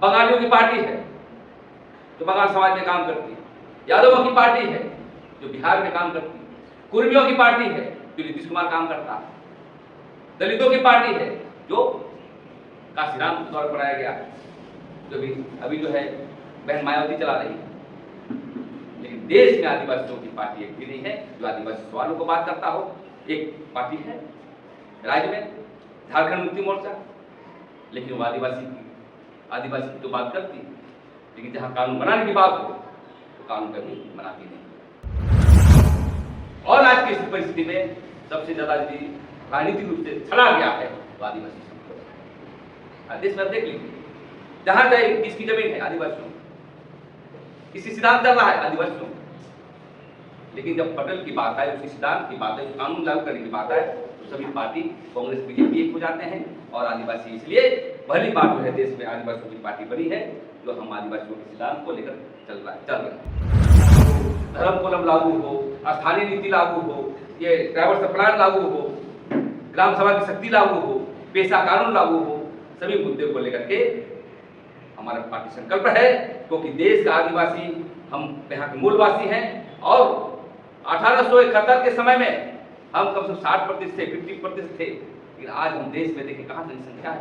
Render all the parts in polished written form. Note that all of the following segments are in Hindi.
बंगालियों की पार्टी है जो बंगाल समाज में काम करती है, यादवों की पार्टी है जो बिहार में काम करती है, कुर्मियों की पार्टी है जो नीतीश कुमार काम करता है, दलितों की पार्टी है जो काशीराम के द्वारा बनाया गया है, जो भी अभी जो है बहन मायावती चला रही है। लेकिन देश में आदिवासियों की पार्टी एक भी नहीं है जो आदिवासी सवालों को बात करता हो। एक पार्टी है राज्य में झारखंड मुक्ति मोर्चा, लेकिन वो आदिवासी की तो बात करती है, लेकिन जहां कानून बनाने की बात हो तो कानून कभी बनाती नहीं। और आज की इस परिस्थिति में सबसे ज्यादा यदि राजनीतिक रूप से छला गया है तो आदिवासी समाज। देश में देख लीजिए, जहां चाहे किसकी जमीन है आदिवासियों, किसी सिद्धांत चल रहा है आदिवासियों, लेकिन जब पटेल की बात है, उसी सिद्धांत की बात है, जो कानून लागू करने की बात है, तो सभी पार्टी कांग्रेस बीजेपी एक हो जाते हैं। और आदिवासी इसलिए पहली बार जो है देश में आदिवासियों की पार्टी बनी है जो हम आदिवासियों के सिद्धांत को लेकर चल रहे हैं। धर्म कोलम लागू हो, स्थानीय नीति लागू हो, ये ड्राइवर सप्लान लागू हो, ग्राम सभा की शक्ति लागू हो, पेशा कानून लागू हो, सभी मुद्दे को लेकर के हमारा पार्टी संकल्प है, क्योंकि देश का आदिवासी हम यहाँ के मूलवासी हैं। और 1871 के समय में हम कम से कम 60% थे, 50% थे, लेकिन आज हम देश में देखें कहाँ जनसंख्या है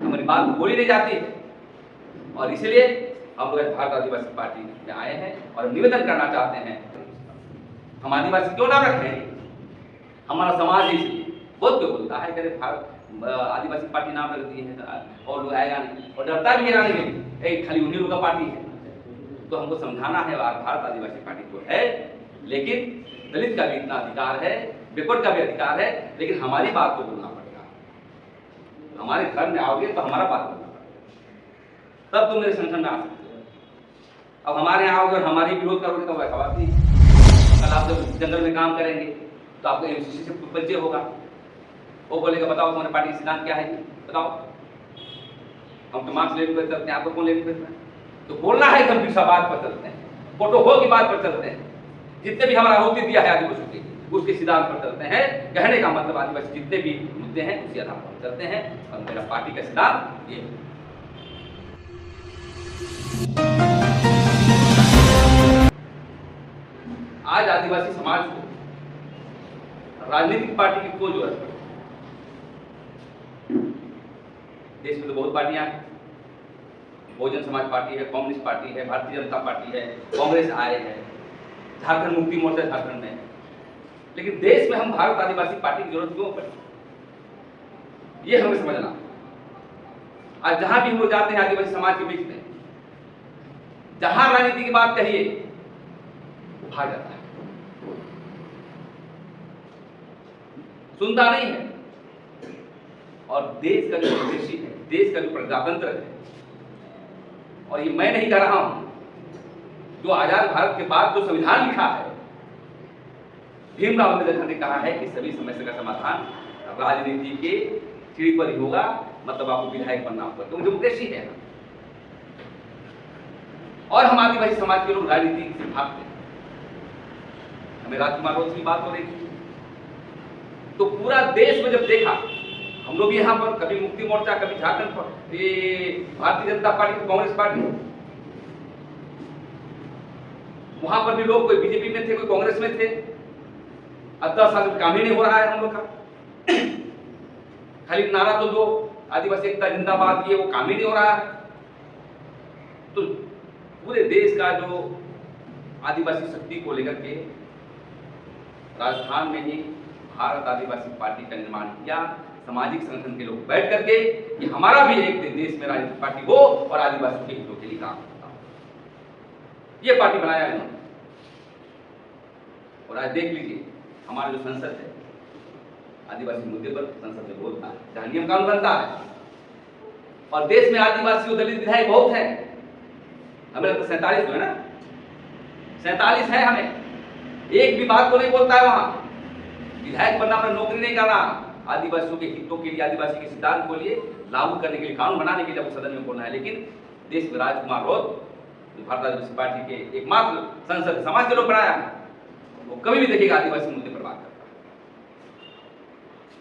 हमारी बात बोली नहीं जाती है। और इसलिए हम लोग भारत आदिवासी पार्टी में आए हैं और निवेदन करना चाहते हैं, हम आदिवासी क्यों नाम रखें, हमारा समाज इसलिए बहुत क्यों बोलता है कि भारत आदिवासी पार्टी नाम रख दिए हैं और लोग आएगा नहीं, और डरता भी है आने के लिए, खाली उन्हीं लोगों का पार्टी है। तो हमको समझाना है भारत आदिवासी पार्टी तो है, लेकिन दलित का भी इतना अधिकार है, बैकवर्ड का भी अधिकार है, लेकिन हमारी बात को बोलना पड़ेगा। हमारे घर में आओगे तो हमारा बात बोलना पड़ेगा, तब तुम मेरे संगठन में आ सकते हो। अब हमारे यहाँ आओगे और हमारी विरोध करोगे तो वैसा बात नहीं। कल आप जब जंगल में काम करेंगे तो आपको एमसीसी से परिचय होगा, वो बोलेगा बताओ तुम्हारे पार्टी का सिद्धांत क्या है, बताओ। हम तो मार्क्स लेने पर चलते हैं, आपको कौन लेने पर चलते हैं? तो बोलना है गंभीर सा बात पर चलते हैं, फोटो हो की बात पर चलते हैं। जितने भी हमारा आहुति दिया है आदिवासियों के, उसके सिद्धांत पर चलते हैं। कहने का मतलब आदिवासी जितने भी मुद्दे हैं उसी आधार पर चलते हैं, और मेरा पार्टी का सिद्धांत ये है। आज आदिवासी समाज को राजनीतिक पार्टी की कोई जरूरत नहीं। देश में तो बहुत पार्टियां हैं, बहुजन समाज पार्टी है, कम्युनिस्ट पार्टी है, भारतीय जनता पार्टी है, कांग्रेस आए है, झारखंड मुक्ति मोर्चा झारखंड में, लेकिन देश में हम भारत आदिवासी पार्टी की जरूरत क्यों पड़ी, ये हमें समझना। आज जहां भी हम लोग जाते हैं आदिवासी समाज के बीच में, जहां राजनीति की बात कहिए वो भाग जाता है, सुनता नहीं है। और देश का जो विदेशी है, देश का जो प्रजातंत्र है, और ये मैं नहीं कह रहा हूं, जो आजाद भारत के बाद जो संविधान लिखा है, भीमराव अम्बेडकर ने कहा है कि सभी समस्या का समाधान राजनीति के सीढ़ी पर ही होगा, मतलब आपको विधायक बनना होगा, तो डेमोक्रेसी है। और हम आदिवासी समाज के लोग राजनीति से भागते हैं। हमें राजकुमार रोज की बात हो रही थी, तो पूरा देश में जब देखा, हम लोग यहाँ पर कभी मुक्ति मोर्चा, कभी झारखंड पर ये भारतीय जनता पार्टी, कांग्रेस पार्टी, वहां पर भी लोग कोई बीजेपी में थे, कोई कांग्रेस में थे। अब 10 साल काम ही नहीं हो रहा है हम लोग का, खाली नारा तो दो आदिवासी एकता जिंदाबाद, ये वो काम ही नहीं हो रहा है। तो पूरे देश का जो आदिवासी शक्ति को लेकर के राजस्थान में ही भारत आदिवासी पार्टी का निर्माण किया, सामाजिक संगठन के लोग बैठ करके कि हमारा भी एक दिन देश में राजनीतिक पार्टी हो और आदिवासियों के हितों के लिए काम करता हो, ये पार्टी बनाया है इन्होंने। और आज देख लीजिए हमारा जो संसद है, आदिवासी मुद्दे पर संसद में बोलता है, जहां नियम कानून बनता है, और देश में आदिवासी और दलित विधायक बहुत है। हमें लगता 47 है ना, 47 है। हमें एक भी बात को नहीं बोलता है वहां। विधायक बनना अपना नौकरी नहीं करना, आदिवासियों के हितों के लिए, आदिवासी के सिद्धांत को लिए लागू करने के लिए, कानून बनाने के लिए वो सदन में बोलना है। लेकिन देश में राजकुमार रोज, जो भारत आदिवासी पार्टी के एकमात्र संसद समाज के लोग बनाया है, वो कभी भी देखिएगा आदिवासी मुद्दे पर बात करता है।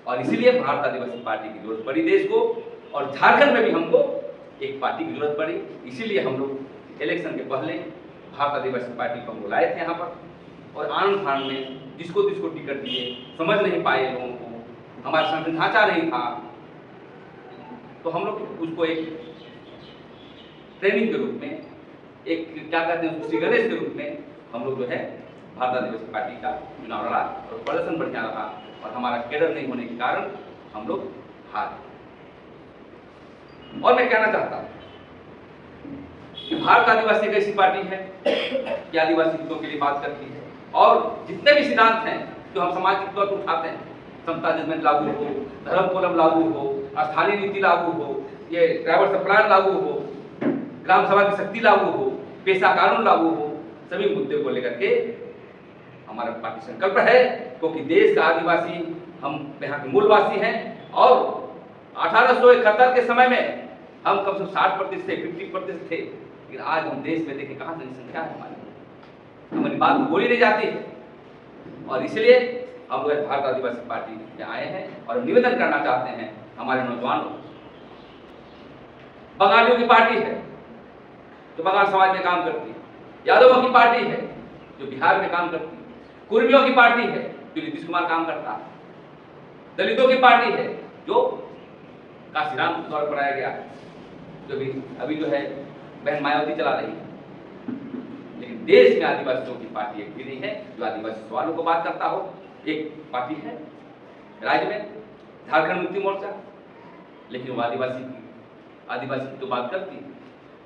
और इसीलिए भारत आदिवासी पार्टी की जरूरत पड़ी देश को, और झारखंड में भी हमको एक पार्टी की जरूरत पड़ी, इसीलिए हम लोग इलेक्शन के पहले भारत आदिवासी पार्टी को हम लोग लाए थे यहाँ पर, और आनंद फान में जिसको टिकट दिए, समझ नहीं पाए लोगों को, हमारा संगठन ढांचा नहीं था, तो हम लोग उसको एक ट्रेनिंग के रूप में, एक क्या कहते हैं उसको, श्री गणेश के रूप में हम लोग जो है भारत आदिवासी पार्टी का चुनाव लड़ा और प्रदर्शन बढ़िया रहा, और हमारा कैडर नहीं होने के कारण हम लोग हार। और मैं कहना चाहता हूँ कि भारत आदिवासी एक ऐसी पार्टी है कि आदिवासी हितों के लिए बात करती है, और जितने भी सिद्धांत हैं जो हम सामाजिक तौर पर उठाते हैं, समता जजमेंट लागू हो, धर्म कोलम लागू हो, स्थानीय नीति लागू हो, ये ड्राइवर सप्लायर लागू हो, ग्राम सभा की शक्ति लागू हो, पेशा कानून लागू हो, सभी मुद्दे को लेकर के हमारा पार्टी संकल्प है, क्योंकि देश का आदिवासी हम यहाँ के मूलवासी हैं, और 1871 के समय में हम कम से कम 60% थे, 50% थे, लेकिन आज हम देश में देखें कहाँ जनसंख्या है हमारी बात बोली नहीं जाती है, और इसलिए हम लोग भारत आदिवासी पार्टी में आए हैं और निवेदन करना चाहते हैं हमारे नौजवानों, बंगालियों की पार्टी है जो बंगाल समाज में काम करती है, यादवों की पार्टी है जो बिहार में काम करती है, कुर्मियों की पार्टी है जो नीतीश कुमार काम करता है, दलितों की पार्टी है जो काशीराम के द्वारा बनाया गया है, जो भी अभी जो है बहन मायावती चला रही है, लेकिन देश में आदिवासियों की पार्टी एक भी नहीं है जो आदिवासी सवालों को बात करता हो। एक पार्टी है राज्य में झारखंड मुक्ति मोर्चा, लेकिन वो आदिवासी की तो बात करती है,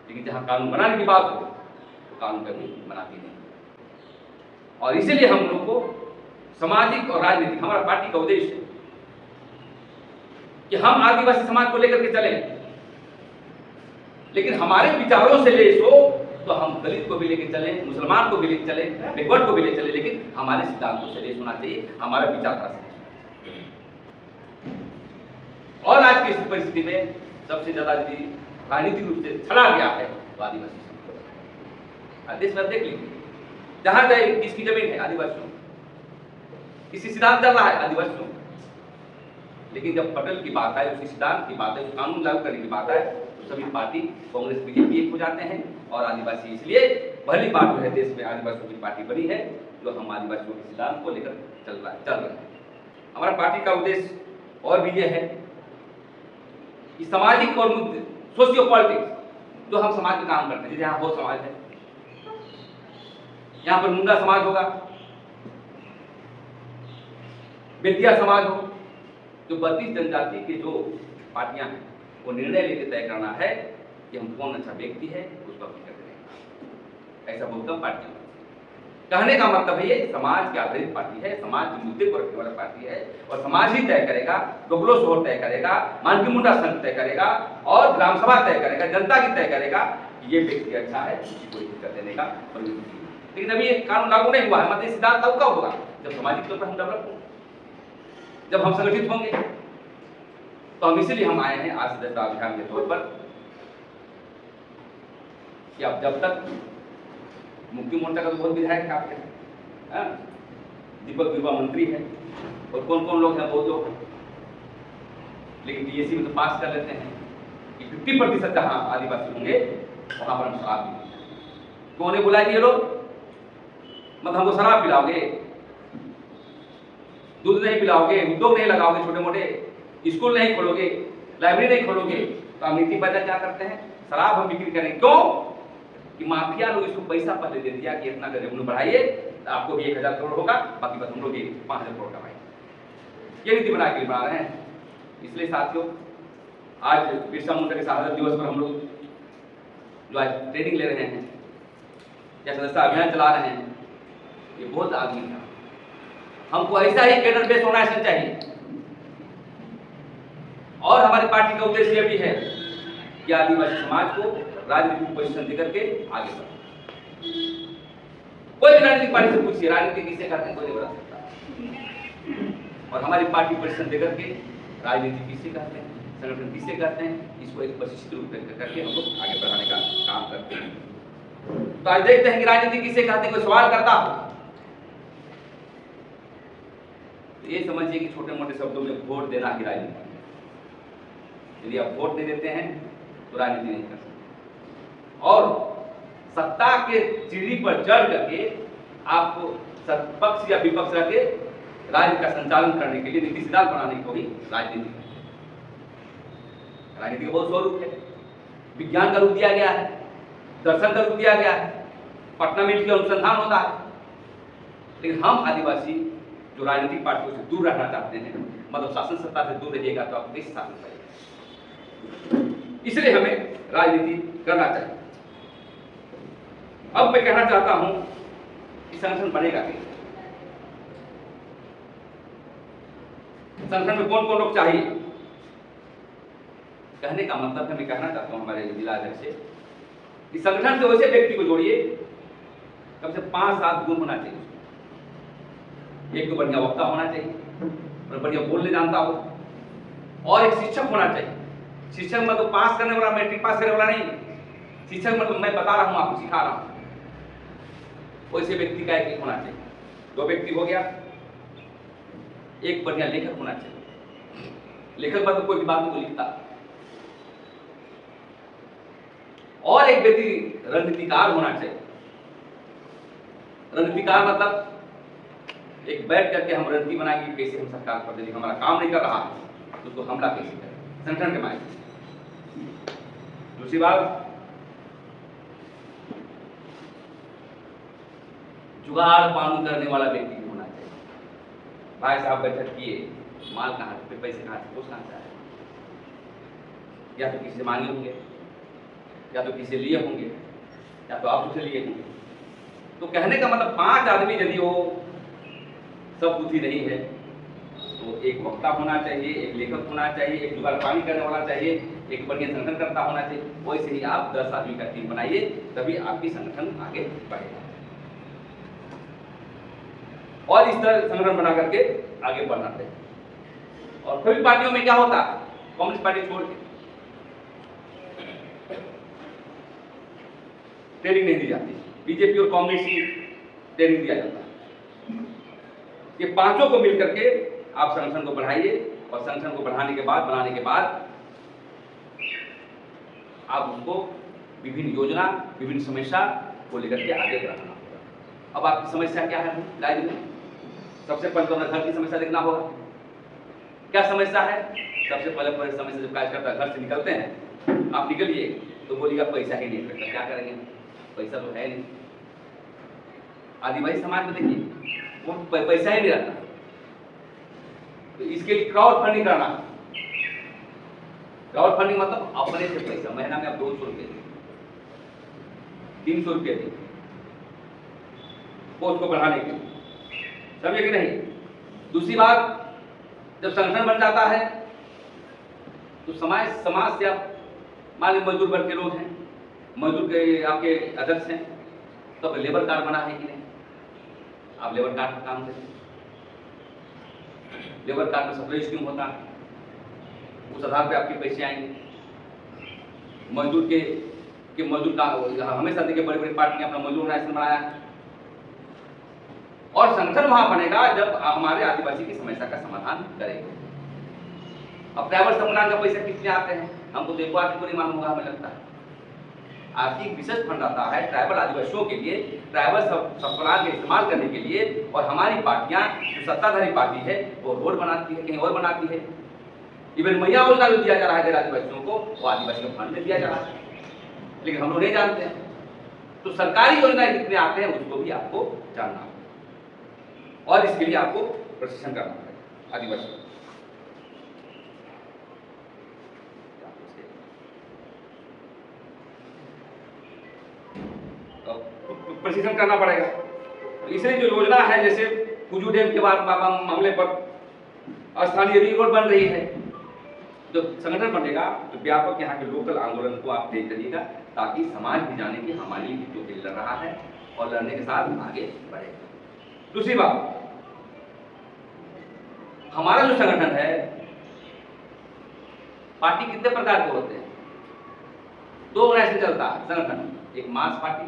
लेकिन जहां कानून बनाने की बात हो तो कानून कभी बनाती नहीं। और इसीलिए हम लोग को सामाजिक और राजनीतिक, हमारा पार्टी का उद्देश्य है कि हम आदिवासी समाज को लेकर के चले, लेकिन हमारे विचारों से लेस हो तो हम दलित को भी लेकर चले, मुसलमान को भी लेकर चले, बैकवर्ड को भी लेकर चले, लेकिन हमारे सिद्धांतों से लेस होना चाहिए, हमारा विचारधारा से। और आज की इस परिस्थिति में सबसे ज्यादा यदि राजनीतिक रूप से छला गया है तो आदिवासी समाज। देश में देख लीजिए, जहां चाहे किसकी जमीन है आदिवासियों, किसी सिद्धांत चल रहा है आदिवासियों, लेकिन जब पटेल की बात है, उसी सिद्धांत की बात है, उस कानून लागू करने की बात है, तो सभी पार्टी कांग्रेस बीजेपी एक हो जाते हैं, और आदिवासी इसलिए पहली बार जो है देश में आदिवासियों की पार्टी बनी है जो हम आदिवासियों के सिद्धांत को लेकर चल रहे हैं। हमारा पार्टी का उद्देश्य और भी यह है कि सामाजिक और मुद्दे, सोशियो पॉलिटिक्स जो हम समाज में काम करते हैं, जैसे यहाँ हो समाज है, यहाँ पर मुंडा समाज होगा, बेतिया समाज हो, जो 32 जनजाति के जो पार्टियां हैं वो निर्णय लेके तय करना है कि हम कौन अच्छा व्यक्ति है उसका टिकट देंगे। ऐसा बहुत कम पार्टियां, कहने का मतलब है ये समाज के आधारित पार्टी है, समाज के मुद्दे को रखने वाला पार्टी है, और समाज ही तय करेगा, डोगलो शोहर तय करेगा, मानकी मुंडा संघ तय करेगा, और ग्राम सभा तय करेगा, जनता की तय करेगा कि ये व्यक्ति अच्छा है, किसी को टिकट देने का परमिशन। लेकिन अभी ये कानून लागू नहीं हुआ है, मतलब सिद्धांत लागू कब होगा? जब सामाजिक तौर पर हम डेवलप होंगे, जब हम संगठित होंगे। तो हम इसीलिए हम आए हैं आज सदस्यता अभियान के तौर पर कि अब जब तक मुक्ति मोर्चा का तो बहुत विधायक है आपके, दीपक बिरुवा मंत्री है, और कौन कौन लोग हैं बहुत लोग, लेकिन डीएसी में तो पास कर लेते हैं कि 50% जहां आदिवासी होंगे वहां पर हम शराब पीएंगे। तो उन्हें बुलाएंगे ये लोग, मतलब हमको शराब पिलाओगे, दूध नहीं पिलाओगे, उद्योग नहीं लगाओगे, छोटे मोटे स्कूल नहीं खोलोगे, लाइब्रेरी नहीं खोलोगे, तो हम नीति बदल क्या करते हैं, शराब हम बिक्री करें। क्यों? कि माफिया लोग इसको पैसा पहले दे दिया कि इतना रेवेन्यू बढ़ाइए, आपको भी 1000 करोड़ होगा, बाकी बस हम लोग 5000 करोड़ कमाएंगे। ये नीति बना के बना रहे हैं। इसलिए साथियों, आज बिरसा मुंडा के शहादत दिवस पर हम लोग जो आज ट्रेनिंग ले रहे हैं या सदस्यता अभियान चला रहे हैं, ये बहुत आदमी था। हमको ऐसा ही कैडर बेस होना चाहिए, और हमारी पार्टी का उद्देश्य यह भी है कि आदिवासी समाज को राजनीतिक पोजीशन देकर के आगे बढ़े। कोई भी राजनीतिक पार्टी से पूछिए राजनीति किसे कहते हैं, कोई नहीं बता सकता। और हमारी पार्टी पोजीशन देकर के राजनीति किसे कहते हैं, संगठन किसे कहते हैं, इसको एक प्रशिक्षित रूप में करके हम लोग आगे बढ़ाने का काम करते हैं। तो आज देखते हैं कि राजनीति किसे कहते हैं, कोई सवाल करता हो तो ये समझिए कि छोटे मोटे शब्दों में वोट देना ही राजनीति है। यदि आप वोट नहीं देते हैं तो राजनीति नहीं कर सकते। और सत्ता के सीढ़ी पर चढ़ करके आपको पक्ष या विपक्ष रख के राज्य का संचालन करने के लिए नीति सिद्धांत बनाने को ही राजनीति है। राजनीति का बहुत स्वरूप है, विज्ञान का रूप दिया गया है, दर्शन का रूप दिया गया है, पटना में इसके अनुसंधान होता है। लेकिन हम आदिवासी जो राजनीतिक पार्टियों से दूर रहना चाहते हैं, मतलब शासन सत्ता से दूर रहिएगा तो आप देश शासन करेगा, इसलिए हमें राजनीति करना चाहिए। अब मैं कहना चाहता हूं कि संगठन बनेगा कैसे, संगठन में कौन कौन लोग चाहिए। कहने का मतलब है, मैं कहना चाहता हूं हमारे जिला अध्यक्ष से कि संगठन से वैसे व्यक्ति को जोड़िए कम से 5-7 गुण होना चाहिए। एक तो बढ़िया वक्ता होना चाहिए और बढ़िया बोलने जानता हो, और एक शिक्षक होना चाहिए। शिक्षक मतलब पास करने वाला, मैट्रिक पास करने वाला नहीं, शिक्षक मतलब मैं बता रहा हूं, आपको सिखा रहा हूं, वैसे व्यक्ति का एक होना चाहिए। 2 व्यक्ति हो गया। एक बढ़िया लेखक होना चाहिए, लेखक मतलब कोई भी बात को लिखता। और एक व्यक्ति रणनीतिकार होना चाहिए। रणनीतिकार मतलब एक बैठ करके हम रणनीति बनाएंगे कैसे हम सरकार पर देंगे, हमारा काम नहीं कर रहा तो उसको हमला कैसे करें संगठन के माध्यम से। दूसरी बात, जुगाड़ पान करने वाला व्यक्ति होना चाहिए। भाई साहब बैठक किए, माल कहाँ से, पैसे कहाँ से, कहाँ से आए, या तो किसी से मांगे होंगे, या तो किसी लिए होंगे, या तो आप उसे लिए होंगे। तो कहने का मतलब 5 आदमी यदि वो सब कुछ ही नहीं है तो एक वक्ता होना चाहिए, एक लेखक होना चाहिए, एक जुगाड़ पानी करने वाला चाहिए, एक बढ़िया संगठनकर्ता होना चाहिए। वैसे ही आप 10 आदमी का टीम बनाइए, तभी आपकी संगठन आगे बढ़ेगा। और इस तरह संगठन बना करके आगे बढ़ना चाहिए। और सभी पार्टियों में क्या होता है, कम्युनिस्ट पार्टी छोड़ के ट्रेनिंग नहीं दी जाती, बीजेपी और कांग्रेस की ट्रेनिंग दिया जाता है। ये पांचों को मिलकर के आप संगठन को बढ़ाइए, और संगठन को बढ़ाने के बाद, बनाने के बाद आप उसको विभिन्न योजना, विभिन्न समस्या को लेकर के आगे बढ़ाना होगा। अब आपकी समस्या क्या है राज्य में? सबसे पहले तो घर की समस्या देखना होगा। क्या समस्या है? सबसे पहले समस्या जब कार्यकर्ता घर से निकलते हैं, आप निकलिए तो बोलिएगा पैसा ही नहीं है, क्या करेंगे, पैसा तो है नहीं। आदिवासी समाज में देखिए वो पैसा ही नहीं रहता, तो इसके लिए क्राउड फंडिंग करना। क्राउड फंडिंग मतलब अपने से पैसा, महीना में आप 200 रुपये दें, 300 रुपये दें पोस्ट को बढ़ाने के लिए, समझे कि नहीं। दूसरी बात, जब संगठन बन जाता है तो समाज से आप मान लीजिए मजदूर वर्ग के लोग हैं, मजदूर के आपके अध्यक्ष हैं, तो लेबर कार्ड बना है कि नहीं, आप लेबर कार्ड का काम करें। लेबर कार्ड में सप्लाई स्कीम होता है, उस आधार पे आपके पैसे आएंगे। मजदूर के मजदूर का हमेशा देखिए बड़ी बड़ी पार्टियां अपना मजदूर नेशनल बनाया है। और संगठन वहां बनेगा जब हमारे आदिवासी की समस्या का समाधान करेंगे। अब ट्राइबल सम्मान का पैसा कितने आते हैं हमको देखो, आपको नहीं मालूम होगा, हमें लगता है। आर्थिक विशेष फंड आता है ट्राइबल आदिवासियों के लिए, ट्राइबल सम्मान का इस्तेमाल करने के लिए। और हमारी पार्टियां, जो सत्ताधारी पार्टी है, वो रोड बनाती है, कहीं और बनाती है। इवन महिला योजना जो दिया जा रहा है आदिवासियों को, वो आदिवासी के फंड में दिया जा रहा है, लेकिन हम लोग नहीं जानते हैं। तो सरकारी योजनाएं कितने आते हैं उसको भी आपको जानना होगा, और इसके लिए आपको प्रशिक्षण करना पड़ेगा आदिवासी। प्रशिक्षण करना पड़ेगा। इसलिए जो योजना है, जैसे कुजू डैम के बाद मामले पर स्थानीय रिंग रोड बन रही है, जो संगठन बनेगा तो व्यापक यहाँ के लोकल आंदोलन को आप देख करिएगा, ताकि समाज भी जाने कि हमारे लिए हितों के लिए लड़ रहा है और लड़ने के साथ आगे बढ़ेगा। दूसरी बात, हमारा जो संगठन है, पार्टी कितने प्रकार के होते हैं? 2 ऐसे चलता है संगठन, एक मास पार्टी,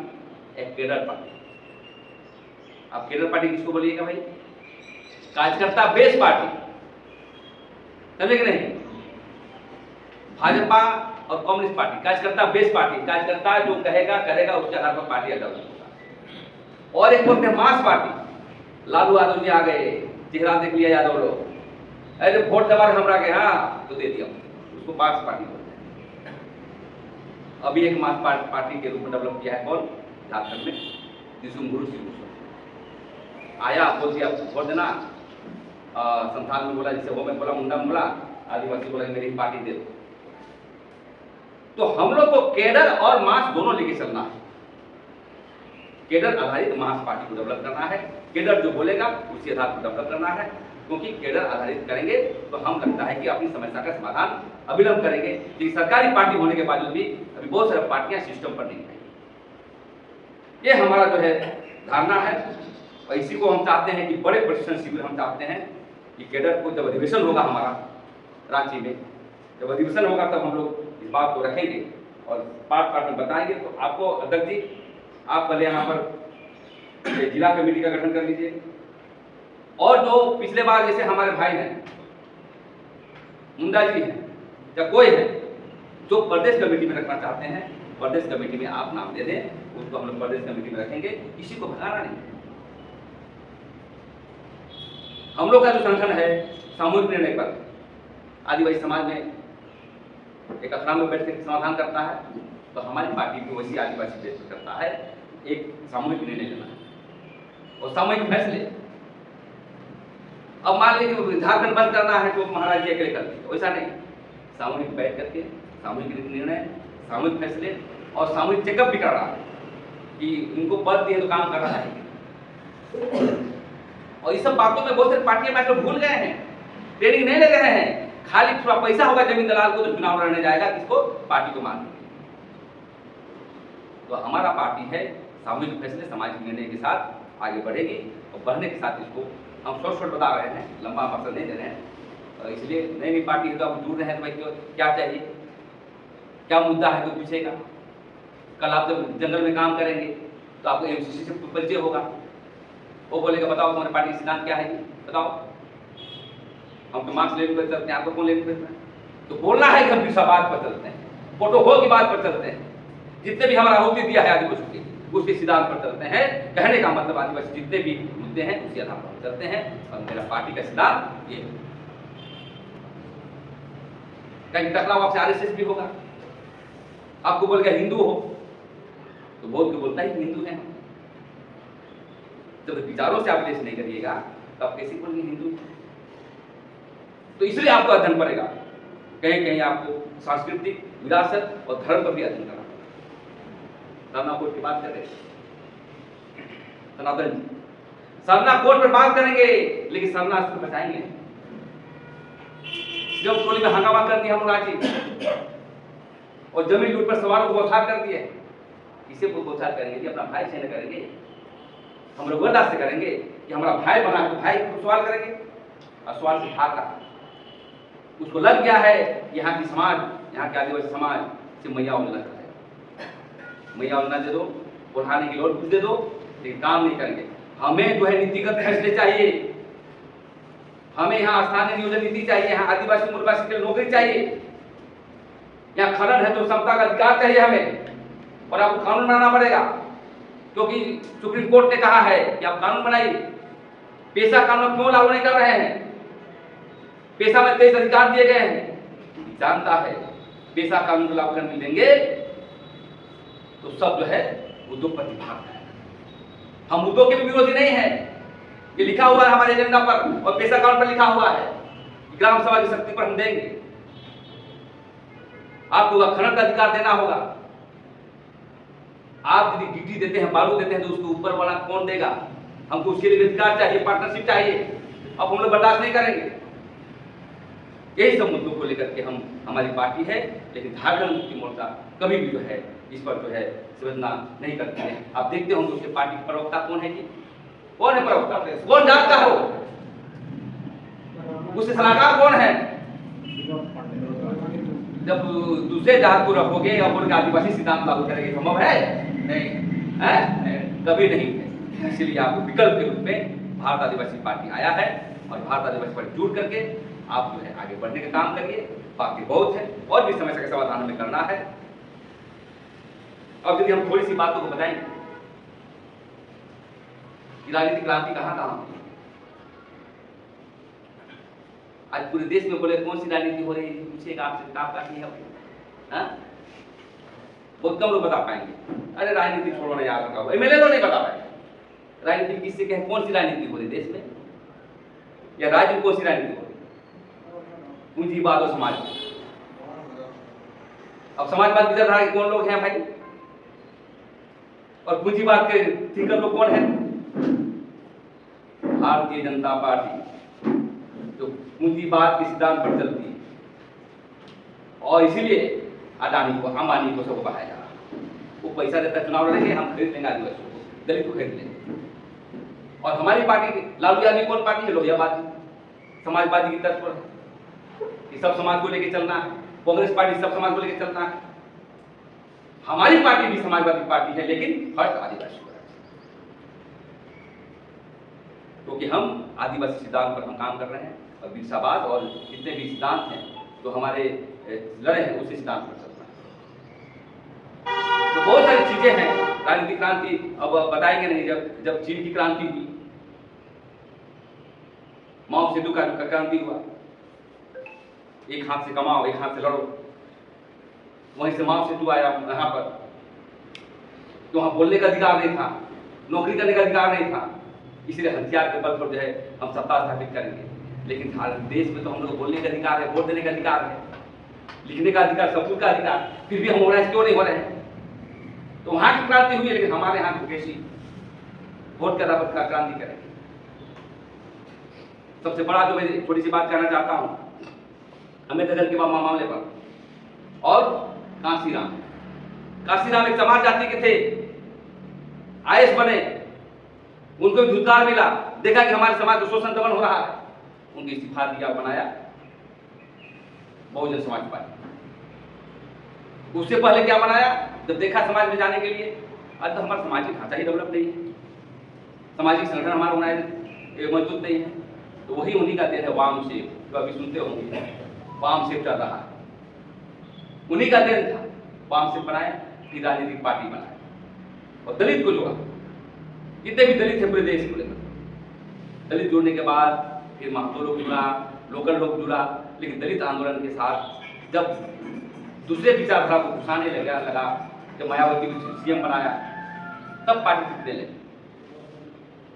एक केडर पार्टी। अब केडर पार्टी किसको बोलिएगा भाई? कार्यकर्ता बेस पार्टी, समझे कि नहीं। भाजपा और कम्युनिस्ट पार्टी, कार्यकर्ता बेस पार्टी, कार्यकर्ता जो कहेगा करेगा उसके आधार पर पार्टी डेवलप होगा। और एक बोलते हैं मास पार्टी, लालू यादव जी आ गए, चेहरा देख लिया यादव लोग, अरे वोट दबा हमरा के हाँ तो दे दिया, उसको मास पार्टी बोलते हैं। अभी एक मास पार्टी के रूप में डेवलप किया है कौन, झारखंड में दिसुमगुरु सिंह आया, बोल दिया वोट देना, संथाल में बोला, जैसे वो में बोला, मुंडा में बोला, आदिवासी बोला मेरी पार्टी दे दो। तो हम लोग को केडर और मास दोनों लेके चलना है। केडर आधारित मास पार्टी को डेवलप करना है, केडर जो बोलेगा उसी आधार पर डेवलप करना है, क्योंकि केडर आधारित करेंगे तो हम लगता है कि अपनी समस्या का समाधान अविलंब करेंगे। लेकिन सरकारी पार्टी होने के बावजूद भी अभी बहुत सारी पार्टियां सिस्टम पर नहीं आई, ये हमारा जो है धारणा है। और इसी को हम चाहते हैं कि बड़े प्रशिक्षण शिविर हम चाहते हैं कि केडर को, जब अधिवेशन होगा हमारा रांची में, जब अधिवेशन होगा तब हम लोग इस बात को रखेंगे और पार्ट में बताएंगे। तो आपको अध्यक्ष जी, आप पहले यहाँ पर जिला कमेटी का गठन कर लीजिए, और जो पिछले बार जैसे हमारे भाई हैं, मुंडा जी हैं या कोई है जो प्रदेश कमेटी में रखना चाहते हैं, प्रदेश कमेटी में आप नाम दे दें, उसको हम लोग प्रदेश कमेटी में रखेंगे, किसी को भगाना नहीं। हम लोग का जो संगठन है सामूहिक निर्णय पर आदिवासी समाज में एक अखड़ा में बैठ कर समाधान करता है, तो हमारी पार्टी भी वैसी आदिवासी बेस पर करता है, एक सामूहिक निर्णय लेना है और सामूहिक फैसले। अब मान लीजिए झारखंड बंद करना है तो महाराज जी अकेले कर देंगे, वैसा नहीं, सामूहिक बैठ करके सामूहिक निर्णय, सामूहिक फैसले और सामूहिक चेकअप भी कर रहा है कि इनको पद दिए तो काम कर रहा है। और इस सब बातों में बहुत सारी पार्टियां में तो भूल गए हैं, ट्रेनिंग नहीं ले रहे हैं, खाली थोड़ा पैसा होगा जमीन दलाल को तो चुनाव लड़ने जाएगा, किसको, पार्टी को मान। तो हमारा पार्टी है सामूहिक फैसले सामाजिक निर्णय के साथ आगे बढ़ेगी, और बढ़ने के साथ इसको हम शॉर्ट बता रहे हैं, लंबा मकसद नहीं दे रहे हैं। और इसलिए नई पार्टी है तो आप दूर रहे हैं, तो भाई क्या चाहिए, क्या मुद्दा है कोई पूछेगा। कल आप जब जंगल में काम करेंगे तो आपको एमसीसी से परिचय होगा, वो बोलेगा बताओ तुम्हारी पार्टी का सिद्धांत क्या है, बताओ। हम तो मार्क्स लेने पर चलते हैं, आपको कौन लेने पर चलते हैं? तो बोलना है कि हम किस बात पर चलते हैं, प्रोटोकॉल की बात पर चलते हैं, जितने भी हमारा आहुति दिया है आदिवासी के उसके सिद्धांत पर चलते हैं। कहने का मतलब आदिवासी जितने भी मुद्दे हैं उसी आधार पर चलते हैं, और मेरा पार्टी का सिद्धांत ये है। कहीं टकराव आपसे आरएसएस भी होगा, आपको बोलेगा हिंदू हो तो बोल के बोलता है हिंदू है। जब विचारों से आप देश नहीं करिएगा तो आप कैसे बोलेंगे हिंदू। तो इसलिए आपको अध्ययन पड़ेगा, कहीं कहीं आपको सांस्कृतिक विरासत और धर्म पर भी अध्ययन करना। सरना कोड की बात कर रहे सनातन जी, सरना कोड पर बात करेंगे लेकिन सरना अस्त्र बचाएंगे। जब टोली में हंगामा कर दिया हम रांची और जमीन लूट पर सवालों को बौछार कर दिए, किसे बौछार करेंगे कि अपना भाई से न करेंगे, हम लोग बर्दाश्त से करेंगे कि हमारा भाई बना है तो भाई को सवाल करेंगे। और सवाल से भाग रहा, उसको लग गया है यहाँ की समाज, यहाँ के आदिवासी समाज से मैया उलना है, मैया उलना दे दो, बढ़ाने की लोड दे दो, लेकिन काम नहीं करेंगे। हमें जो है नीतिगत फैसले चाहिए, हमें यहाँ स्थानीय नियोजन नीति चाहिए, यहाँ आदिवासी मूलवासी के लिए नौकरी चाहिए, यहाँ खनन है तो समता का अधिकार चाहिए हमें, और आपको कानून बनाना पड़ेगा, क्योंकि सुप्रीम कोर्ट ने कहा है कि आप कानून बनाइए। पेशा कानून क्यों लागू नहीं कर रहे हैं? पेशा में 23 अधिकार दिए गए हैं, जानता है पेशा कानून को लागू करने देंगे तो सब जो है उद्योगपति भाग जाएगा। हम उद्योग के भी विरोधी नहीं है, ये लिखा हुआ है हमारे एजेंडा पर और पेशा कानून पर लिखा हुआ है, ग्राम सभा की शक्ति पर हम देंगे। आपको खनन का अधिकार देना होगा, आप यदि गिट्टी देते हैं, बालू देते हैं तो उसके ऊपर वाला कौन देगा? हमको उसके लिए अधिकार चाहिए, पार्टनरशिप चाहिए। अब हम लोग बर्दाश्त नहीं करेंगे। यही सब मुद्दों को लेकर के हम, हमारी पार्टी है, लेकिन झारखंड मुक्ति मोर्चा कभी भी जो है इस पर जो है संवेदना नहीं करती है। आप देखते होंगे उसके पार्टी के प्रवक्ता कौन है जी? कौन है प्रवक्ता? कौन जानता हो? उसके सलाहकार कौन है? जब दूसरे जात को रखोगे और उनके आदिवासी सिद्धांत लागू करेंगे, संभव है? नहीं है, कभी नहीं है। इसलिए आपको विकल्प के रूप में भारत आदिवासी पार्टी आया है, और भारत आदिवासी पार्टी जुड़ करके आप जो है आगे बढ़ने का काम करिए। बाकी बहुत है और भी समस्या का समाधान हमें करना है। अब यदि हम थोड़ी सी बातों को बताएंगे कि राजनीतिक क्रांति कहाँ कहाँ हुई। आज पूरे देश में बोले कौन सी राजनीति हो रही है, पूछेगा आपसे किताब काटी है हाँ? बहुत कम लोग बता पाएंगे। अरे राजनीति छोड़ो ना यार, बताओ। एमएलए तो नहीं बता पाएंगे राजनीति किससे कहें, कौन सी राजनीति हो रही देश में या राज्य में, कौन सी राजनीति हो रही, पूंजीवाद और समाजवाद। अब समाजवाद विचारधारा के कौन लोग हैं भाई, और पूंजीवाद के थिंकर लोग कौन है? भारतीय जनता पार्टी जो पूंजीवाद के सिद्धांत पर चलती है, और इसीलिए अडानी को, अंबानी को सबको बढ़ाया जा रहा है। वो पैसा देता है, चुनाव लड़ेंगे, हम खरीद लेंगे आदिवासियों को, दलित को खरीद लेंगे। और हमारी पार्टी लालू यादव कौन पार्टी है? लोहियावादी, समाजवादी की तर्ज पर कि सब समाज को लेकर चलना है। कांग्रेस पार्टी सब समाज को लेकर चलना है। हमारी पार्टी भी समाजवादी पार्टी है, लेकिन फर्स्ट आदिवासी, क्योंकि हम आदिवासी सिद्धांत पर हम काम कर रहे हैं और बिरसाबाद और जितने भी सिद्धांत हैं जो हमारे लड़े हैं उसी सिद्धांत पर चलना है। तो बहुत सारी चीजें हैं। राजनीतिक क्रांति अब बताएंगे नहीं। जब चीन की क्रांति हुई, माओ सेतु का क्रांति हुआ, एक हाथ से कमाओ एक हाथ से लड़ो, वहीं से माओ सेतु आया यहाँ पर। तो वहाँ बोलने का अधिकार नहीं था, नौकरी करने का अधिकार नहीं था, इसलिए हथियार के बल पर जो है हम सत्ता स्थापित करेंगे। लेकिन देश में तो हम लोग बोलने का अधिकार है, वोट देने का अधिकार है, लिखने का अधिकार, सबूत का अधिकार, फिर भी हम ऑर्गेनाइज क्यों नहीं हो रहे हैं? तो वहां की क्रांति हुई, लेकिन हमारे यहाँ तो कैसी वोट के आधार पर क्रांति करेंगे। सबसे बड़ा जो मैं थोड़ी सी बात कहना चाहता हूँ अम्बेडकर के मामले पर, और काशीराम एक समाज जाति के थे, आईएएस बने, उनको भी धुतकार मिला, देखा कि हमारे समाज को शोषण दमन हो रहा है, उनके इस्तीफा दिया, बनाया बहुजन समाज पार्टी। उससे पहले क्या बनाया? जब देखा समाज में जाने के लिए, आज तो हमारा सामाजिक ढांचा ही डेवलप नहीं है, सामाजिक संगठन हमारा मजबूत नहीं है, तो वही उन्हीं का देन है वाम शेप, जो अभी सुनते होंगे वाम शेप चल रहा है, उन्हीं का देन था। वाम शेप बनाया, फिर राजनीतिक पार्टी बनाया और दलित को जोड़ा। जितने भी दलित है पूरे देश को लेकर, दलित जोड़ने के बाद फिर महतो लोग जुड़ा, लोकल लोग जुड़ा, लेकिन दलित आंदोलन के साथ जब दूसरे विचारधारा को घुसाने लगा, जब मायावती को सीएम बनाया, तब पार्टी टूटने लगी।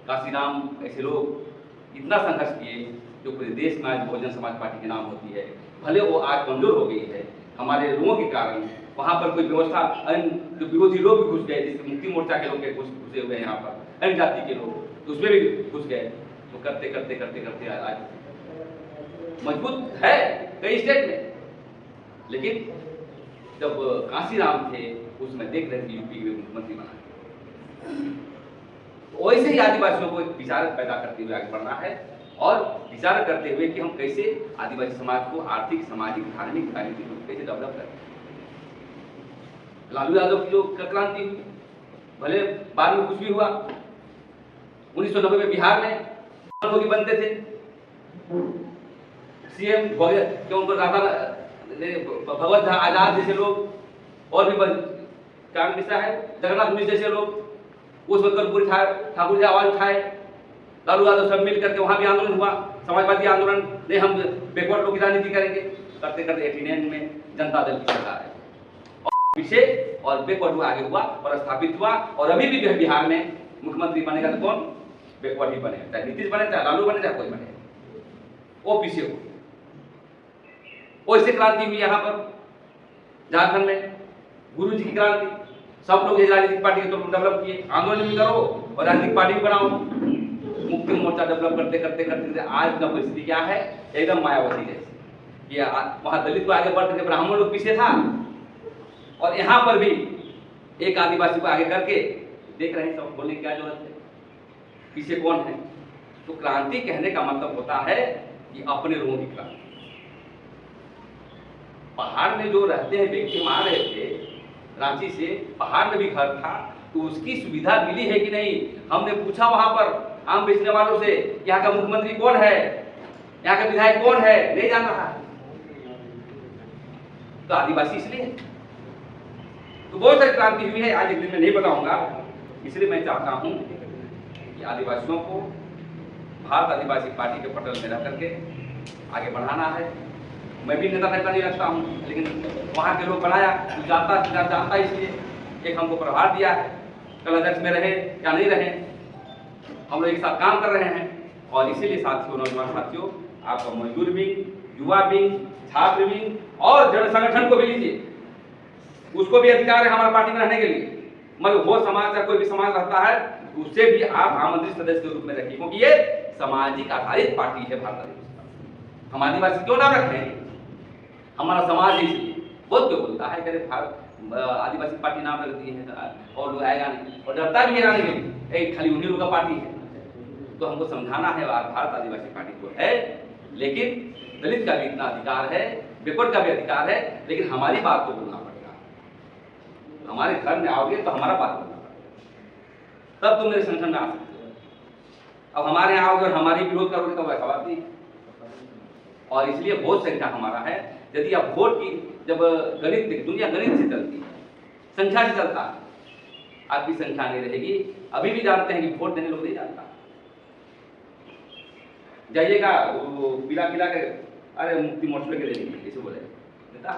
काशीराम ऐसे लोग इतना संघर्ष किए जो पूरे देश में आज बहुजन समाज पार्टी के नाम होती है। भले वो आज कमजोर हो गई है हमारे लोगों के कारण, वहाँ पर कोई व्यवस्था, जो विरोधी लोग भी घुस गए, जैसे मुक्ति मोर्चा के लोग घुसे हुए हैं यहाँ पर, अन्य जाति के लोग, तो उसमें भी घुस गए। तो करते करते करते करते आज मजबूत है कई स्टेट में। लेकिन जब काशीराम थे उसमें देख रहे थे यूपी में मुख्यमंत्री बना, वैसे ही आदिवासियों को एक विचार पैदा करते हुए आगे बढ़ना है, और विचार करते हुए कि हम कैसे आदिवासी समाज को आर्थिक, सामाजिक, धार्मिक, राजनीतिक रूप कैसे डेवलप करें। लालू यादव की जो क्रांति हुई, भले बाद में कुछ भी हुआ, 1990 में बिहार में मोदी बनते थे सीएम, क्यों उनको भगवत आजाद जैसे लोग, और भी काम मिश्रा है, जगन्नाथ मिश्र जैसे लोग, उस वक्त कर्पूरी ठाकुर जी आवाज उठाए, लालू यादव सब मिल करके वहां भी आंदोलन हुआ, समाजवादी आंदोलन, नहीं हम बैकवर्ड लोग की राजनीति करेंगे। करते करते 89 में जनता दल की सरकार है, और पीछे और बैकवर्ड आगे हुआ और स्थापित हुआ, और अभी भी बिहार में मुख्यमंत्री बनेगा तो कौन? बैकवर्ड ही बने, चाहे नीतीश बने, चाहे लालू बने, चाहे कोई बने, वो पीछे हो। वैसे क्रांति हुई यहाँ पर झारखंड में, गुरु जी की क्रांति, सब लोग राजनीतिक पार्टी के तौर पर डेवलप किए, आंदोलन भी करो और राजनीतिक पार्टी भी बनाओ, मुक्ति मोर्चा डेवलप करते करते करते आज का परिस्थिति क्या है? एकदम मायावती जैसी। ये वहां दलित को आगे बढ़ते थे, ब्राह्मण लोग पीछे था, और यहाँ पर भी एक आदिवासी को आगे करके देख रहे हैं, सब बोलने की क्या जरूरत है, पीछे कौन है? तो क्रांति कहने का मतलब होता है कि अपने लोगों की क्रांति। पहाड़ में जो रहते हैं व्यक्ति, हम आ रहे थे रांची से, पहाड़ में भी घर था, तो उसकी सुविधा मिली है कि नहीं? हमने पूछा वहां पर आम बेचने वालों से, यहाँ का मुख्यमंत्री कौन है, यहाँ का विधायक कौन है, नहीं जान रहा है। तो आदिवासी इसलिए है। तो बहुत सारी क्रांति हुई है, आज एक दिन में नहीं बताऊंगा, इसलिए मैं चाहता हूं कि आदिवासियों को भारत आदिवासी पार्टी के पटल में रह करके आगे बढ़ाना है। मैं भी नेता नेता नहीं रखता हूँ, लेकिन वहाँ के लोग बनाया, जानता इसलिए एक हमको प्रभार दिया है। कल अध्यक्ष में रहे या नहीं रहे, हम लोग एक साथ काम कर रहे हैं। और इसीलिए साथियों, नौजवान साथियों, आपका मजदूर विंग, युवा विंग, छात्र विंग और जन संगठन को भी लीजिए, उसको भी अधिकार है हमारी पार्टी में रहने के लिए। मगर वो समाज का कोई भी समाज रहता है, उससे भी आप आमंत्रित सदस्य के रूप में रखिए, क्योंकि ये सामाजिक आधारित पार्टी है भारत आदिवासी। हम आदिवासी क्यों नाम रखते हैं? हमारा समाज ही बहुत क्यों बोलता है कि भारत आदिवासी पार्टी नाम रख दी है और लोग आएगा नहीं, और डरता भी है आने के लिए, एक खाली उन्हीं लोगों का पार्टी है। तो हमको समझाना है भारत आदिवासी पार्टी को है, लेकिन दलित का भी इतना अधिकार है, बैकवर्ड का भी अधिकार है, लेकिन हमारी बात को बोलना पड़ेगा। हमारे घर में आओगे तो हमारा बात बोलना पड़ेगा, तब तुम मेरे संगठन में आ सकते हो। अब हमारे यहाँ आओगे और हमारी विरोध करोगे तो वैसा बात नहीं। और इसलिए वोट संख्या हमारा है। यदि आप वोट की, जब गणित, दुनिया गणित से चलती है, संख्या से चलता है, आपकी संख्या नहीं रहेगी। अभी भी जानते हैं कि वोट देने लोग नहीं जानता। जाइएगा वो पिला के, अरे मुक्ति मोर्चा के देंगे, इसे बोले नेता।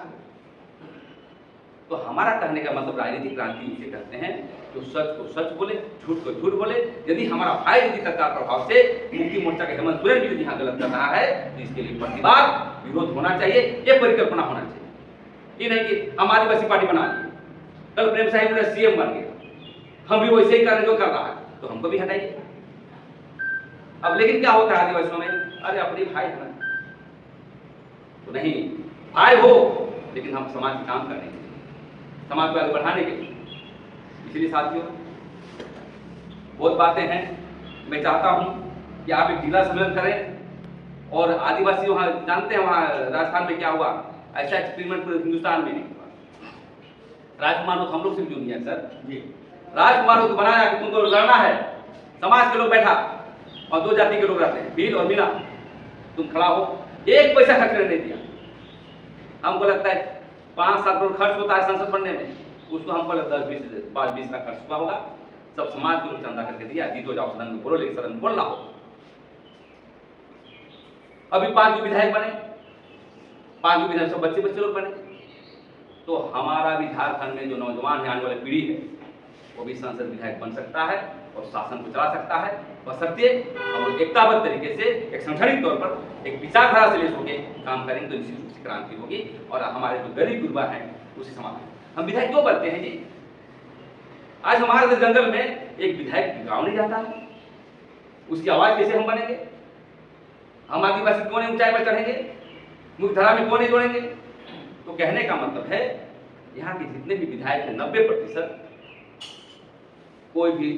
तो हमारा कहने का मतलब राजनीतिक क्रांति इसे कहते हैं, जो सच को सच बोले, झूठ को झूठ बोले। यदि हमारा भाई यदि सरकार प्रभाव से मुक्ति मोर्चा के हेमंत सोरेन भी यहाँ गलत कर रहा है, तो इसके लिए प्रतिवाद, विरोध होना चाहिए, ये परिकल्पना होना चाहिए। ये नहीं कि हम आदिवासी पार्टी बना लिए, कल प्रेम साहिब ने सीएम बन गया, हम भी वैसे ही करें जो कर रहा है, तो हमको भी हटाइए। अब लेकिन क्या होता है आदिवासियों में, अरे अपने भाई है तो नहीं, भाई हो लेकिन हम समाज के काम करने के लिए, समाज को आगे बढ़ाने के लिए। इसलिए साथियों, बहुत बातें हैं। मैं चाहता हूं कि आप एक जिला सम्मेलन करें। और आदिवासी वहां जानते हैं, वहां राजस्थान में क्या हुआ, ऐसा एक्सपेरिमेंट पूरे हिंदुस्तान में नहीं हुआ। राजकुमार तो हम लोग से भी नहीं है सर जी। राजकुमार को बनाया कि तुमको लड़ना है, समाज के लोग बैठा और दो जाति के लोग रहते हैं, भील और मीना, तुम खड़ा हो, एक पैसा खर्च करने नहीं दिया। हमको लगता है 5-7 करोड़ खर्च होता है संसद बनने में, उसको हमको लगता है 10-20 लाख खर्च हुआ होगा। सब समाज के लोग चंदा करके दिया, जीतो जाओ सदन में बोलो, लेकिन सदन में बोलना हो। अभी 5 विधायक बने, 5 विधायक सब बच्चे लोग बने। तो हमारा भी झारखंड में जो नौजवान है, आने वाली पीढ़ी है, वो भी संसद विधायक बन सकता है और शासन को चला सकता है, बशर्ते हम लोग एकताबद्ध तरीके से, एक संगठनित तौर पर, एक विचारधारा से लेकर के काम करेंगे, तो निश्चित रूप से क्रांति होगी। और हमारे जो गरीब गुरबा हैं उसी समाधान। हम विधायक क्यों बनते हैं जी? आज हमारे जंगल में एक विधायक गाँव नहीं जाता है, उसकी आवाज कैसे हम बनेंगे? हम आदिवासी कौन ऊंचाई पर चढ़ेंगे? मुख्यधारा में कौन जोड़ेंगे? तो कहने का मतलब है, यहाँ के जितने भी विधायक हैं 90% कोई भी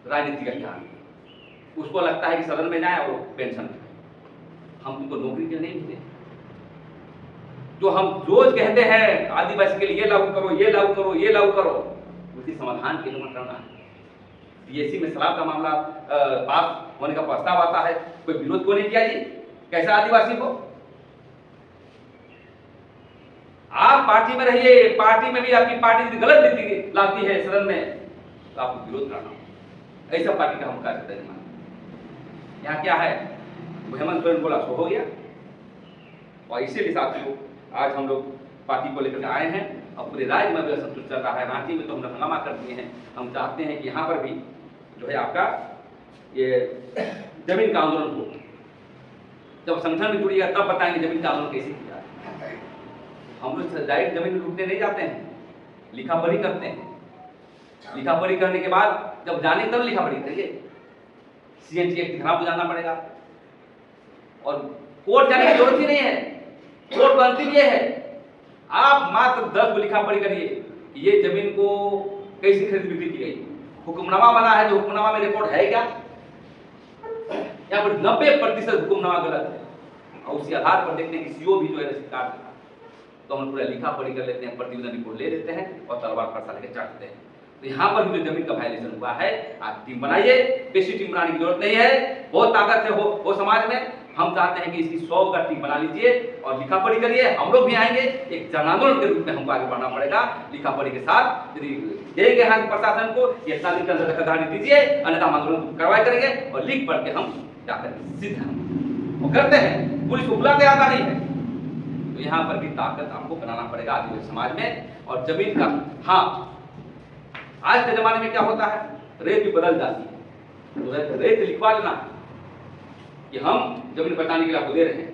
राजनीति का ज्ञान नहीं। उसको लगता है कि सदन में जाए और पेंशन। हम तुमको नौकरी के नहीं मिले। जो हम रोज कहते हैं आदिवासी के लिए ये लागू करो, ये लागू करो, ये लागू करो, उसी समाधान के लिए करना है। बीएससी में शराब का मामला पास होने का प्रस्ताव आता है, कोई विरोध क्यों नहीं किया जी? कैसा आदिवासी को? आप पार्टी में रहिए, पार्टी में भी आपकी पार्टी गलत नीति लाती है सदन में, तो आपको विरोध करना होगा। ऐसा पार्टी का हम कार्य करते हैं। यहाँ क्या है, हेमंत सोरेन बोला सो हो गया। और इसीलिए साथियों, आज हम लोग पार्टी को लेकर आए हैं। और पूरे राज्य में भी असंतुष्ट चल रहा है। रांची में तो हमने हंगामा कर दिए हैं। हम चाहते हैं कि यहाँ पर भी जो है आपका ये जमीन का आंदोलन हो। जब संगठन में जुड़िएगा तब बताएंगे जमीन का आंदोलन कैसे किया। हम लोग डायरेक्ट जमीन में लूटने नहीं जाते हैं, लिखा पढ़ी करते हैं। लिखा पढ़ी करने के बाद जब जाने तब लिखा पढ़ी करिए। सीएनटी एक्ट खराब हो जाना पड़ेगा और कोर्ट जाने की जरूरत ही नहीं है। कोर्ट का अंतिम ये है, आप मात्र 10 को लिखा पढ़ी करिए कि ये जमीन को कैसे खरीद बिक्री की गई। हुक्मनामा बना है, जो हुक्मनामा में रिकॉर्ड है क्या? यहाँ पर 90% हुक्मनामा गलत है। और उसी आधार पर देखते हैं कि सीओ भी जो है सरकार का, तो हम पूरा लिखा पढ़ी कर लेते हैं, प्रतिवेदन रिपोर्ट ले लेते हैं और तलवार फरसा लेकर चाटते हैं। तो यहाँ पर भी जो जमीन का वायलेशन हुआ है, आप टीम बनाइए। किसी टीम बनाने की जरूरत नहीं है, बहुत ताकत है हो समाज में। हम चाहते हैं कि इसकी 100 का टीम बना लीजिए और लिखा पढ़ी करिए। हम लोग भी आएंगे, एक जन आंदोलन के रूप में हमको आगे बढ़ना पड़ेगा। लिखा पढ़ी के साथ यदि देंगे यहाँ प्रशासन को ये इतना दिन के अंदर धरखास्तानी दीजिए, अन्यथा हम आंदोलन कार्रवाई करेंगे और लिख पढ़ के हम जाकर सिद्ध हम वो करते हैं। पुलिस को बुलाते आता नहीं है, तो यहाँ पर भी ताकत आपको बनाना पड़ेगा आदिवासी समाज में। और जमीन का, हाँ, आज के जमाने में क्या होता है, रेत भी बदल जाती है, तो रेत लिखवा लेना कि हम जमीन बचाने के लिए आपको दे रहे हैं।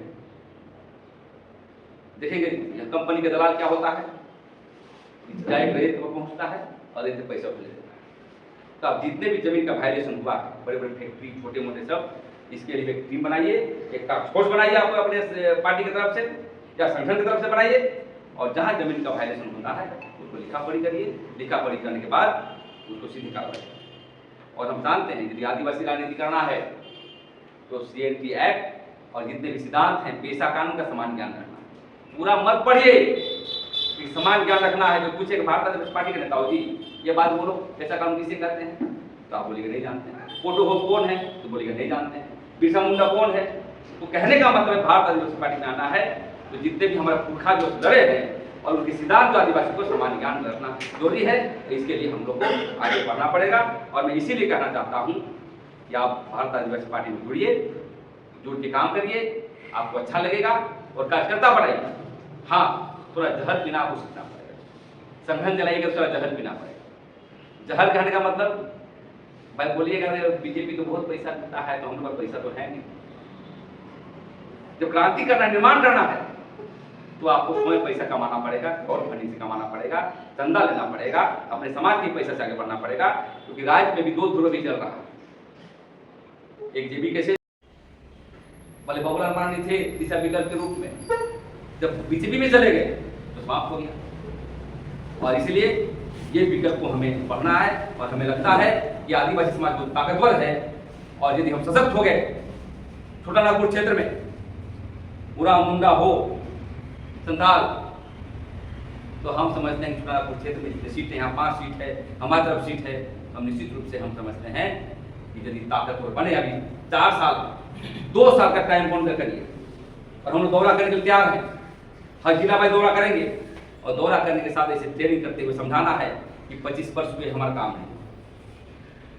देखेंगे कंपनी के दलाल क्या होता है, डायरेक्ट रेत को पहुंचता है और रेत से पैसा ले लेता है। तो अब जितने भी जमीन का वायलेशन हुआ है, बड़े बड़े फैक्ट्री, छोटे मोटे सब, इसके लिए एक टीम बनाइए, एक टास्क फोर्स बनाइए आप अपने पार्टी की तरफ से या संगठन की तरफ से बनाइए, और जहां जमीन का वायलेशन होता है उसको लिखा पढ़ी करिए। लिखा पढ़ी करने के बाद उसको सीधी कार्रवाई। और हम जानते हैं यदि आदिवासी राजनीति करना है तो CNT एक्ट और जितने भी सिद्धांत हैं, पेशा कानून का समान ज्ञान रखना है। पूरा मत पढ़िए कि समान ज्ञान रखना है। जो पूछे कि भारतीय जनता पार्टी के नेता हो जी ये बात बोलो, पेशा कानून किसे कहते हैं, तो आप बोलेंगे नहीं जानते हैं। फोटो हो कौन है, तो बोलेंगे नहीं जानते हैं। बिरसा मुंडा कौन है, तो कहने का मतलब भारतीय जनता पार्टी में आना है तो जितने भी हमारे पुरखा जो लड़े हैं और उनके सिद्धांत जो आदिवासी को समान ज्ञान रखना जरूरी है। तो इसके लिए हम लोग को आगे बढ़ना पड़ेगा। और मैं इसीलिए कहना चाहता हूँ कि आप भारतीय आदिवासी पार्टी में जुड़िए, जुड़ के काम करिए, आपको अच्छा लगेगा और कार्यकर्ता बढ़ाइए। हाँ, थोड़ा जहर पीना आपको सीखना पड़ेगा, संगठन चलाइएगा तो थोड़ा जहर पीना पड़ेगा। जहर कहने का मतलब भाई बोलिएगा बीजेपी तो बहुत पैसा देता है, तो हम लोग पैसा तो है नहीं। जब क्रांति करना, निर्माण करना है, तो आपको स्वयं पैसा कमाना पड़ेगा, और फंडिंग से कमाना पड़ेगा, चंदा लेना पड़ेगा, अपने समाज के पैसा से आगे बढ़ना पड़ेगा। क्योंकि राज्य में भी दो ध्रुव चल रहा है। एक जेबी कैसे भले बाबूलाल मरांडी थे दिशा विकल्प के रूप में, जब बीजेपी में चले गए तो समाप्त हो गया। और इसलिए ये विकल्प को हमें पढ़ना है। और हमें लगता है कि आदिवासी समाज बहुत ताकतवर है, और यदि हम सशक्त हो गए, छोटा नागपुर क्षेत्र में बुरा मुंडा हो, संथाल, तो हम समझते हैं कि छोटा नागपुर क्षेत्र में जितनी सीट है, यहाँ 5 सीट है, हमारी तरफ सीट है, हम निश्चित रूप से हम समझते हैं कि यदि ताकतवर बने, अभी 4 साल 2 साल का टाइम बाउंड करिए, और हम लोग दौरा करने के लिए तैयार हैं। हर जिला में दौरा करेंगे, और दौरा करने के साथ ऐसे ट्रेनिंग करते हुए समझाना है कि 25 वर्ष हुए हमारा काम है,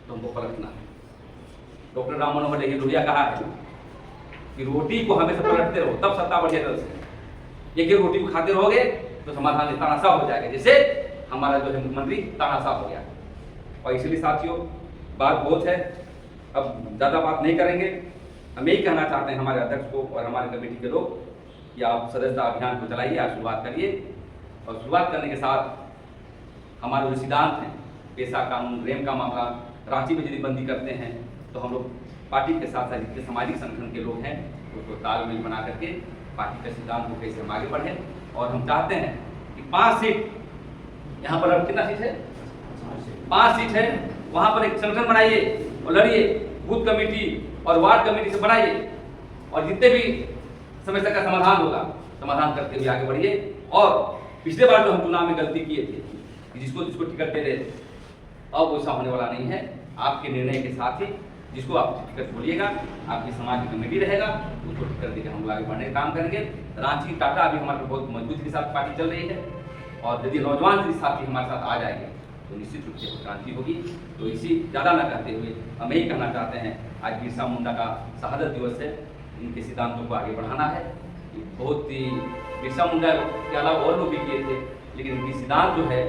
तो हमको पलटना है। डॉक्टर राम मनोहर लोहिया कहा है कि रोटी को हमेशा पलटते रहो, तब सत्ता बढ़िया तरह से। एक रोटी को खाते रहोगे तो समाधान तानाशाह हो जाएगा, जैसे हमारा जो है मुख्यमंत्री तानाशाह हो गया। और इसलिए साथियों, बात बहुत है, अब ज़्यादा बात नहीं करेंगे। हम यही कहना चाहते हैं हमारे अध्यक्ष को और हमारे कमेटी के लोग कि आप सदस्यता अभियान को चलाइए, आप शुरुआत करिए। और शुरुआत करने के साथ हमारे जो सिद्धांत हैं, पेशा कानून, रेम का मामला, रांची में यदि बंदी करते हैं, तो हम लोग पार्टी के साथ साथ जितने सामाजिक संगठन के लोग हैं उसको तालमेल बना करके पार्टी के सिद्धांत को कैसे हम आगे बढ़ें। और हम चाहते हैं कि 5 सीट, यहाँ पर अब कितना सीट है, 5 सीट है, वहाँ पर एक संगठन बनाइए और लड़िए, बूथ कमेटी और वार्ड कमेटी से बनाइए, और जितने भी समस्या का समाधान होगा, समाधान करते हुए आगे बढ़िए। और पिछले बार जो हम चुनाव में गलती किए थे कि जिसको जिसको टिकट दे रहे थे, अब वैसा होने वाला नहीं है। आपके निर्णय के साथ ही जिसको आप टिकट बोलिएगा, आपकी समाज की कमेटी रहेगा, उसको टिकट देकर हम लोग आगे बढ़ने का काम करेंगे। रांची टाटा अभी हमारे बहुत मजबूती के साथ पार्टी चल रही है, और यदि नौजवान यदि साथी हमारे साथ आ जाएंगे तो निश्चित रूप से क्रांति होगी। तो इसी ज़्यादा न कहते हुए हम यही कहना चाहते हैं, आज बिरसा मुंडा का शहादत दिवस है, इनके सिद्धांतों को आगे बढ़ाना है। बहुत ही बिरसा मुंडा के अलावा और लोग भी किए थे, लेकिन इनकी सिद्धांत जो है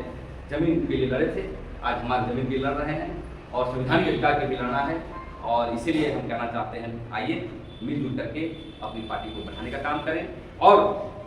जमीन के लिए लड़े थे, आज हमारे जमीन के लिए लड़ रहे हैं, और संवैधानिक अधिकार के लिए लड़ना है। और इसीलिए हम कहना चाहते हैं, आइए मिलजुल करके अपनी पार्टी को बढ़ाने का काम करें और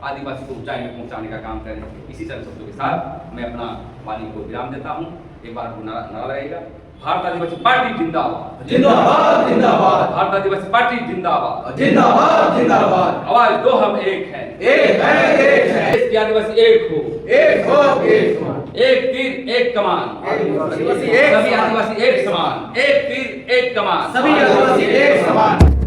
आदिवासी को ऊंचाई में पहुंचाने का काम करें। इसी तरह शब्दों के साथ मैं अपना वाणी को विराम देता हूं। एक बार को नारा लगेगा, भारत आदिवासी पार्टी जिंदाबाद, जिंदाबाद जिंदाबाद, भारत आदिवासी पार्टी जिंदाबाद, जिंदाबाद जिंदाबाद। आवाज दो, हम एक हैं, एक है, एक है। देश के आदिवासी एक हो, एक हो, एक हो। एक तीर एक कमान, आदिवासी सभी आदिवासी एक समान, एक तीर एक कमान, सभी आदिवासी एक समान।